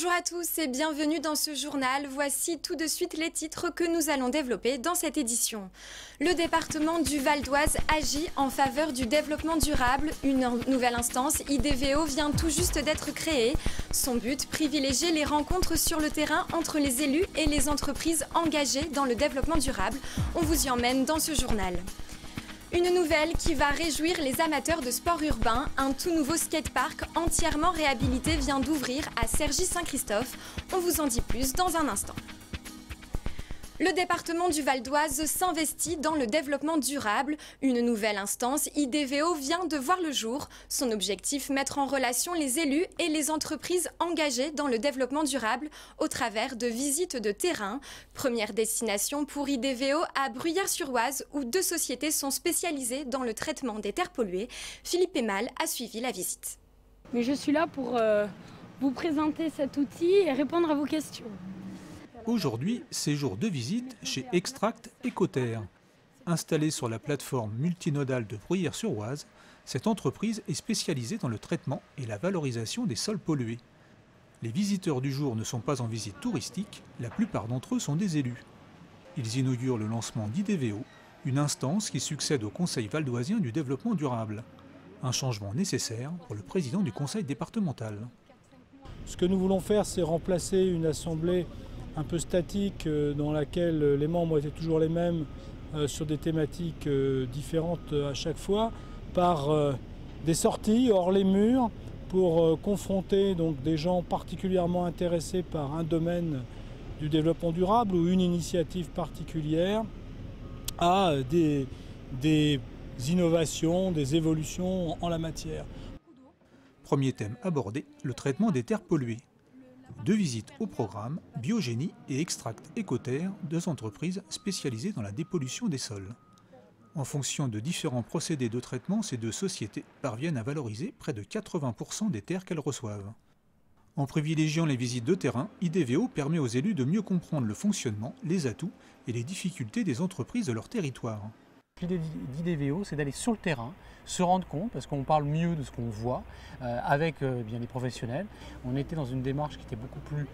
Bonjour à tous et bienvenue dans ce journal. Voici tout de suite les titres que nous allons développer dans cette édition. Le département du Val d'Oise agit en faveur du développement durable. Une nouvelle instance, IDVO, vient tout juste d'être créée. Son but, privilégier les rencontres sur le terrain entre les élus et les entreprises engagées dans le développement durable. On vous y emmène dans ce journal. Une nouvelle qui va réjouir les amateurs de sport urbain. Un tout nouveau skatepark entièrement réhabilité vient d'ouvrir à Cergy-Saint-Christophe. On vous en dit plus dans un instant. Le département du Val d'Oise s'investit dans le développement durable. Une nouvelle instance, IDVO, vient de voir le jour. Son objectif, mettre en relation les élus et les entreprises engagées dans le développement durable au travers de visites de terrain. Première destination pour IDVO à Bruyères-sur-Oise, où 2 sociétés sont spécialisées dans le traitement des terres polluées. Philippe Pémal a suivi la visite. Mais je suis là pour vous présenter cet outil et répondre à vos questions. Aujourd'hui, c'est jour de visite chez Extract Écoterre. Installée sur la plateforme multinodale de Bruyères-sur-Oise, cette entreprise est spécialisée dans le traitement et la valorisation des sols pollués. Les visiteurs du jour ne sont pas en visite touristique, la plupart d'entre eux sont des élus. Ils inaugurent le lancement d'IDVO, une instance qui succède au Conseil valdoisien du développement durable. Un changement nécessaire pour le président du conseil départemental. Ce que nous voulons faire, c'est remplacer une assemblée un peu statique dans laquelle les membres étaient toujours les mêmes sur des thématiques différentes à chaque fois, par des sorties hors les murs pour confronter donc des gens particulièrement intéressés par un domaine du développement durable ou une initiative particulière à des innovations, des évolutions en la matière. Premier thème abordé, le traitement des terres polluées. 2 visites au programme, Biogénie et Extract Écoterre, 2 entreprises spécialisées dans la dépollution des sols. En fonction de différents procédés de traitement, ces 2 sociétés parviennent à valoriser près de 80% des terres qu'elles reçoivent. En privilégiant les visites de terrain, IDVO permet aux élus de mieux comprendre le fonctionnement, les atouts et les difficultés des entreprises de leur territoire. L'idée d'IDVO, c'est d'aller sur le terrain, se rendre compte, parce qu'on parle mieux de ce qu'on voit, avec bien les professionnels. On était dans une démarche qui était beaucoup plus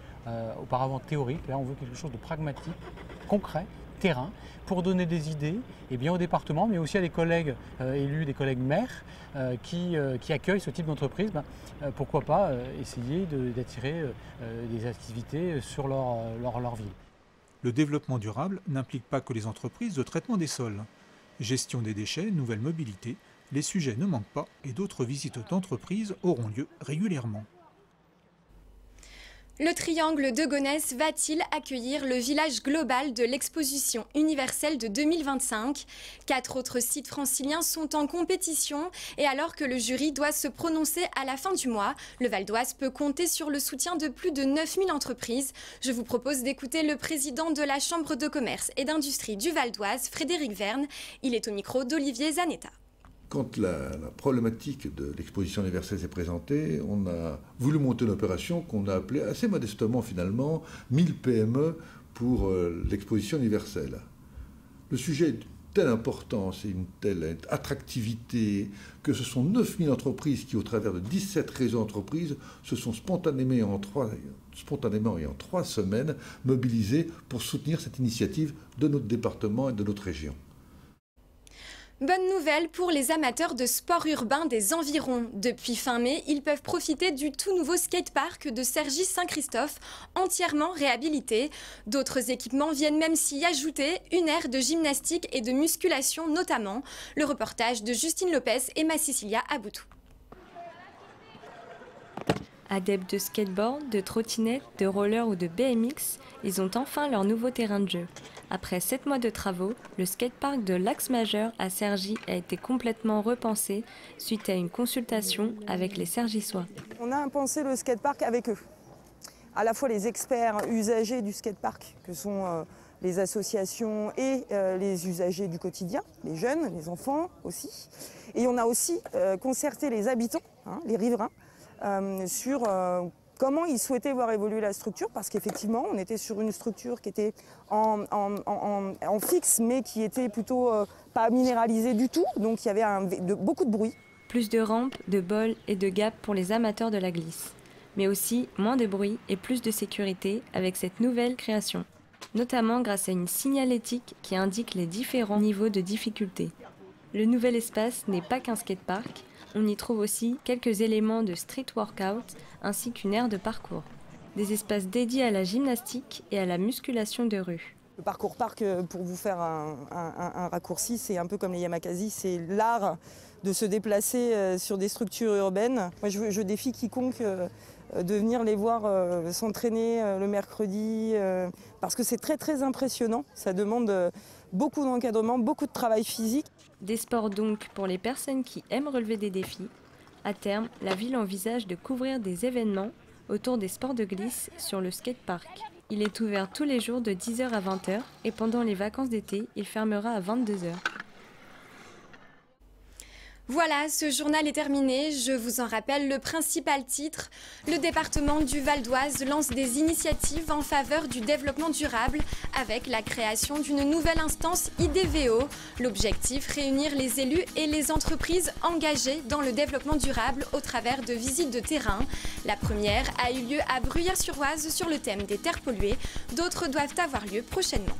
auparavant théorique. Là, on veut quelque chose de pragmatique, concret, terrain, pour donner des idées bien au département, mais aussi à des collègues élus, des collègues maires qui accueillent ce type d'entreprise. Pourquoi pas essayer d'attirer des activités sur leur ville. Le développement durable n'implique pas que les entreprises de traitement des sols. Gestion des déchets, nouvelle mobilité, les sujets ne manquent pas et d'autres visites d'entreprises auront lieu régulièrement. Le triangle de Gonesse va-t-il accueillir le village global de l'exposition universelle de 2025 ? 4 autres sites franciliens sont en compétition et alors que le jury doit se prononcer à la fin du mois, le Val d'Oise peut compter sur le soutien de plus de 9000 entreprises. Je vous propose d'écouter le président de la Chambre de commerce et d'industrie du Val d'Oise, Frédéric Verne. Il est au micro d'Olivier Zanetta. Quand la problématique de l'exposition universelle s'est présentée, on a voulu monter une opération qu'on a appelée assez modestement finalement 1000 PME pour l'exposition universelle. Le sujet est d'une telle importance et une telle attractivité que ce sont 9000 entreprises qui, au travers de 17 réseaux d'entreprises, se sont spontanément et en 3 semaines mobilisées pour soutenir cette initiative de notre département et de notre région. Bonne nouvelle pour les amateurs de sport urbain des environs. Depuis fin mai, ils peuvent profiter du tout nouveau skatepark de Cergy-Saint-Christophe, entièrement réhabilité. D'autres équipements viennent même s'y ajouter, une aire de gymnastique et de musculation notamment. Le reportage de Justine Lopez et Massicilia Aboutou. Adeptes de skateboard, de trottinette, de roller ou de BMX, ils ont enfin leur nouveau terrain de jeu. Après 7 mois de travaux, le skatepark de l'Axe-Majeur à Cergy a été complètement repensé suite à une consultation avec les Cergissois. On a pensé le skatepark avec eux, à la fois les experts usagers du skatepark, que sont les associations et les usagers du quotidien, les jeunes, les enfants aussi. Et on a aussi concerté les habitants, les riverains, sur comment ils souhaitaient voir évoluer la structure, parce qu'effectivement, on était sur une structure qui était en fixe, mais qui était plutôt pas minéralisée du tout, donc il y avait beaucoup de bruit. Plus de rampes, de bols et de gaps pour les amateurs de la glisse. mais aussi moins de bruit et plus de sécurité avec cette nouvelle création, notamment grâce à une signalétique qui indique les différents niveaux de difficulté. Le nouvel espace n'est pas qu'un skatepark, on y trouve aussi quelques éléments de street workout ainsi qu'une aire de parcours. Des espaces dédiés à la gymnastique et à la musculation de rue. Le parcours parc, pour vous faire un raccourci, c'est un peu comme les yamakasi, c'est l'art de se déplacer sur des structures urbaines. Moi, je défie quiconque de venir les voir s'entraîner le mercredi, parce que c'est très très impressionnant. Ça demande beaucoup d'encadrement, beaucoup de travail physique. Des sports donc pour les personnes qui aiment relever des défis. À terme, la ville envisage de couvrir des événements autour des sports de glisse sur le skatepark. Il est ouvert tous les jours de 10h à 20h et pendant les vacances d'été, il fermera à 22h. Voilà, ce journal est terminé. Je vous en rappelle le principal titre. Le département du Val d'Oise lance des initiatives en faveur du développement durable avec la création d'une nouvelle instance IDVO. L'objectif, réunir les élus et les entreprises engagées dans le développement durable au travers de visites de terrain. La première a eu lieu à Bruyères-sur-Oise sur le thème des terres polluées. D'autres doivent avoir lieu prochainement.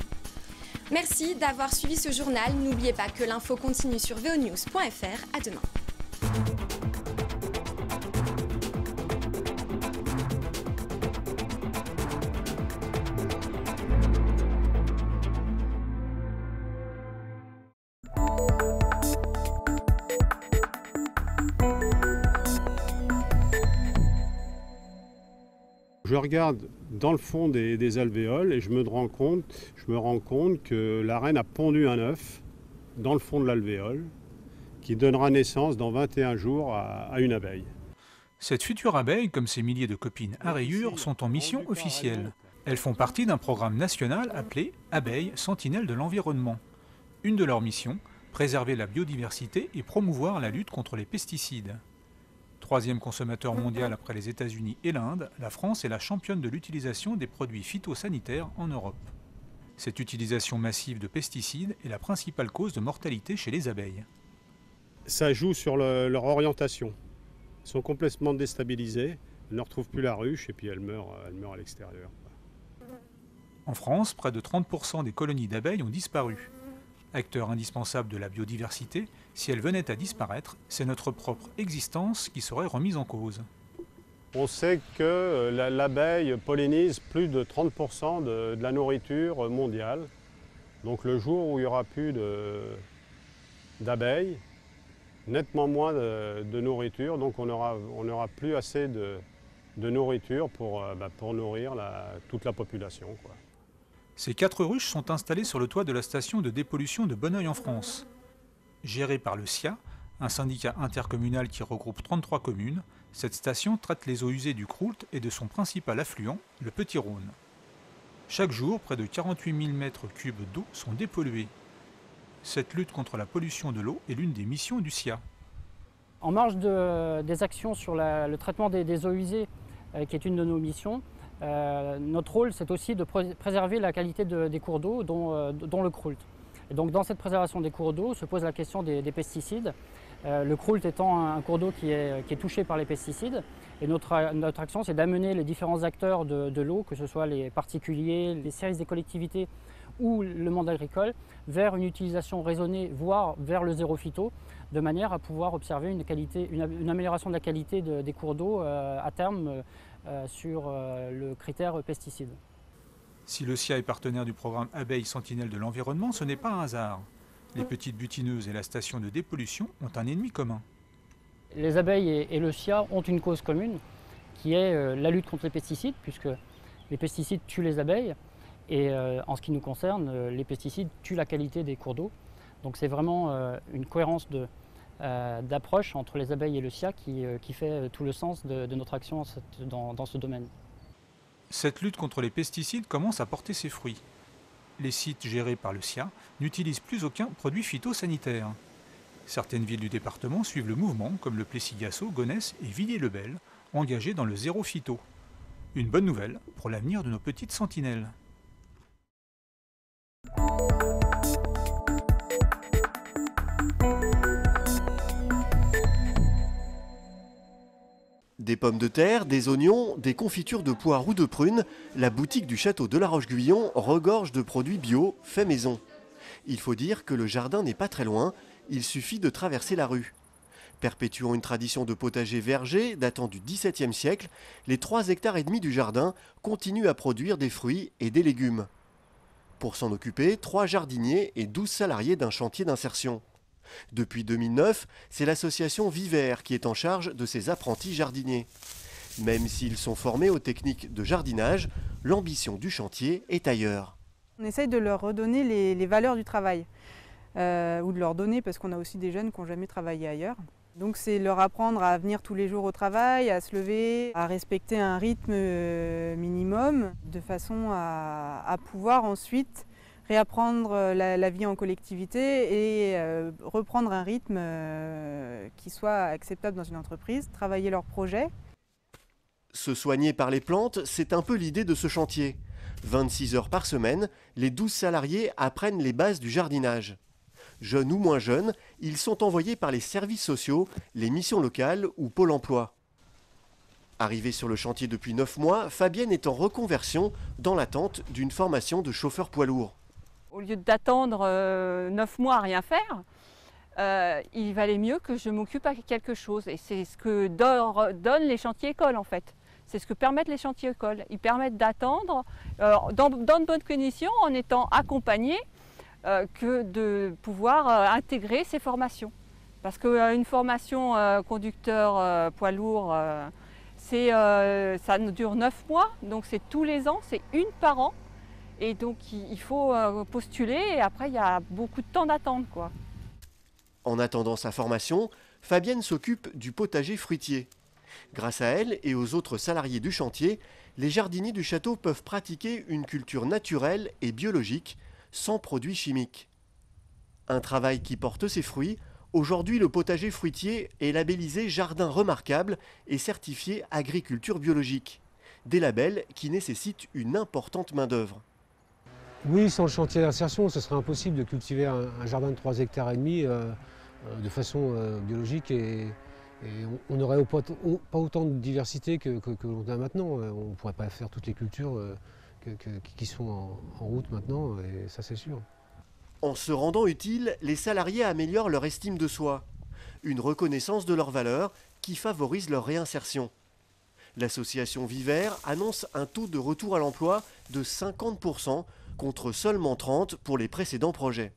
Merci d'avoir suivi ce journal. N'oubliez pas que l'info continue sur vonews.fr. À demain. Je regarde dans le fond des alvéoles et je me rends compte que la reine a pondu un œuf dans le fond de l'alvéole qui donnera naissance dans 21 jours à une abeille. Cette future abeille, comme ses milliers de copines à rayures, sont en mission officielle. Elles font partie d'un programme national appelé Abeilles Sentinelles de l'environnement. Une de leurs missions, préserver la biodiversité et promouvoir la lutte contre les pesticides. Troisième consommateur mondial après les États-Unis et l'Inde, la France est la championne de l'utilisation des produits phytosanitaires en Europe. Cette utilisation massive de pesticides est la principale cause de mortalité chez les abeilles. Ça joue sur leur orientation. Elles sont complètement déstabilisées, elles ne retrouvent plus la ruche et puis elles meurent à l'extérieur. En France, près de 30% des colonies d'abeilles ont disparu. Acteur indispensable de la biodiversité, si elle venait à disparaître, c'est notre propre existence qui serait remise en cause. On sait que l'abeille pollinise plus de 30% de la nourriture mondiale. Donc le jour où il n'y aura plus d'abeilles, nettement moins de nourriture, donc on n'aura plus assez de nourriture pour nourrir toute la population, quoi. Ces 4 ruches sont installées sur le toit de la station de dépollution de Bonneuil en France. Gérée par le SIA, un syndicat intercommunal qui regroupe 33 communes, cette station traite les eaux usées du Croult et de son principal affluent, le Petit Rhône. Chaque jour, près de 48 000 m3 d'eau sont dépollués. Cette lutte contre la pollution de l'eau est l'une des missions du SIA. En marge des actions sur le traitement des eaux usées, qui est une de nos missions, notre rôle, c'est aussi de préserver la qualité des cours d'eau, dont le Croult. Et donc, dans cette préservation des cours d'eau se pose la question des pesticides. Le Croult étant un cours d'eau qui est touché par les pesticides. Et notre action, c'est d'amener les différents acteurs de l'eau, que ce soit les particuliers, les services des collectivités ou le monde agricole, vers une utilisation raisonnée, voire vers le zéro phyto, de manière à pouvoir observer une amélioration de la qualité des cours d'eau à terme sur le critère pesticide. Si le SIA est partenaire du programme Abeilles Sentinelles de l'environnement, ce n'est pas un hasard. Les petites butineuses et la station de dépollution ont un ennemi commun. Les abeilles et le SIA ont une cause commune, qui est la lutte contre les pesticides, puisque les pesticides tuent les abeilles, et en ce qui nous concerne, les pesticides tuent la qualité des cours d'eau. Donc c'est vraiment une cohérence d'approche entre les abeilles et le SIA qui fait tout le sens de notre action dans ce domaine. Cette lutte contre les pesticides commence à porter ses fruits. Les sites gérés par le SIA n'utilisent plus aucun produit phytosanitaire. Certaines villes du département suivent le mouvement, comme le Plessis-Gassot, Gonesse et Villiers-le-Bel, engagés dans le zéro phyto. Une bonne nouvelle pour l'avenir de nos petites sentinelles. Des pommes de terre, des oignons, des confitures de poires ou de prunes, la boutique du château de La Roche-Guyon regorge de produits bio faits maison. Il faut dire que le jardin n'est pas très loin, il suffit de traverser la rue. Perpétuant une tradition de potager verger datant du XVIIe siècle, les 3,5 hectares du jardin continuent à produire des fruits et des légumes. Pour s'en occuper, 3 jardiniers et 12 salariés d'un chantier d'insertion. Depuis 2009, c'est l'association Vivert qui est en charge de ces apprentis jardiniers. Même s'ils sont formés aux techniques de jardinage, l'ambition du chantier est ailleurs. On essaye de leur redonner les valeurs du travail, ou de leur donner, parce qu'on a aussi des jeunes qui n'ont jamais travaillé ailleurs. Donc c'est leur apprendre à venir tous les jours au travail, à se lever, à respecter un rythme minimum, de façon à pouvoir ensuite réapprendre la vie en collectivité et reprendre un rythme qui soit acceptable dans une entreprise, travailler leurs projets. Se soigner par les plantes, c'est un peu l'idée de ce chantier. 26 heures par semaine, les 12 salariés apprennent les bases du jardinage. Jeunes ou moins jeunes, ils sont envoyés par les services sociaux, les missions locales ou Pôle emploi. Arrivée sur le chantier depuis 9 mois, Fabienne est en reconversion dans l'attente d'une formation de chauffeur poids lourd. Au lieu d'attendre 9 mois à rien faire, il valait mieux que je m'occupe à quelque chose. Et c'est ce que donnent les chantiers écoles en fait. C'est ce que permettent les chantiers écoles. Ils permettent d'attendre dans de bonnes conditions en étant accompagnés que de pouvoir intégrer ces formations. Parce qu'une formation conducteur poids lourd, ça dure 9 mois, donc c'est tous les ans, c'est une par an. Et donc il faut postuler et après il y a beaucoup de temps d'attente, quoi. En attendant sa formation, Fabienne s'occupe du potager fruitier. Grâce à elle et aux autres salariés du chantier, les jardiniers du château peuvent pratiquer une culture naturelle et biologique, sans produits chimiques. Un travail qui porte ses fruits. Aujourd'hui, le potager fruitier est labellisé Jardin remarquable et certifié agriculture biologique. Des labels qui nécessitent une importante main-d'œuvre. Oui, sans le chantier d'insertion, ce serait impossible de cultiver un jardin de 3,5 hectares de façon biologique et on n'aurait pas autant de diversité que l'on a maintenant. On ne pourrait pas faire toutes les cultures qui sont en route maintenant, et ça c'est sûr. En se rendant utile, les salariés améliorent leur estime de soi, une reconnaissance de leur valeur qui favorise leur réinsertion. L'association Vivert annonce un taux de retour à l'emploi de 50% contre seulement 30% pour les précédents projets.